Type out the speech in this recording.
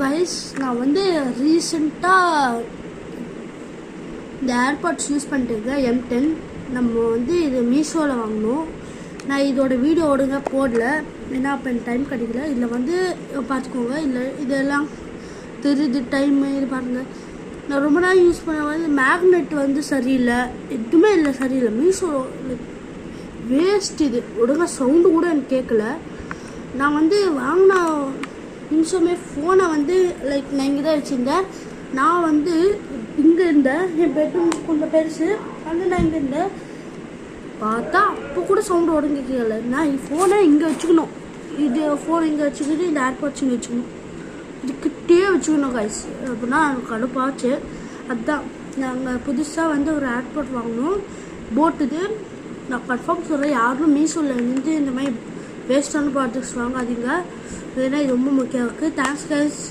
Guys, நான் வந்து ரீசெண்டாக இந்த ஏர்பாட்ஸ் யூஸ் பண்ணிட்டுருக்கேன் M10. நம்ம வந்து இது மீஷோவில் வாங்கினோம். நான் இதோட வீடியோ ஒழுங்கா போடல, ஏன்னா அப்போ டைம் கிடைக்கல. இதில் வந்து பார்த்துக்கோங்க, இல்லை இதெல்லாம் தெரியுது டைமு. இது பாருங்கள், நான் ரொம்ப நாள் யூஸ் பண்ண வந்து மேக்னெட் வந்து சரியில்லை, எதுவுமே இல்லை, சரியில்லை. மீஷோ வேஸ்ட். இது ஒழுங்கா சவுண்டு கூட எனக்கு கேட்கல. நான் வந்து வாங்கின நிமிஷமே ஃபோனை வந்து நான் இங்கே தான் வச்சுருந்தேன். நான் வந்து இங்கே இருந்தேன், என் பெட்ரூம் கொஞ்சம் பெருசு, வந்து நான் இங்கே இருந்தேன். பார்த்தா அப்போ கூட சவுண்டு உடனே கேட்கல. நான் ஃபோனை இங்கே வச்சுக்கணும், இது ஃபோன் இங்கே வச்சுக்கிட்டு இந்த ஏர்பாட்ஸ் இங்கே வச்சுக்கணும், இதுக்கிட்டே வச்சுக்கணும் கைஸ். அப்படின்னா எனக்கு கடுப்பாச்சு. அதுதான் நாங்கள் புதுசாக வந்து ஒரு ஏர்பாட் வாங்கினோம், போட்டுது. நான் கன்ஃபார்ம் சொல்கிறேன், யாரும் மீஷோவில் இருந்து இந்த மாதிரி வேஸ்டான ப்ராடக்ட்ஸ் வாங்காதீங்க, ஏன்னா இது ரொம்ப முக்கியம் இருக்குது. Thanks guys.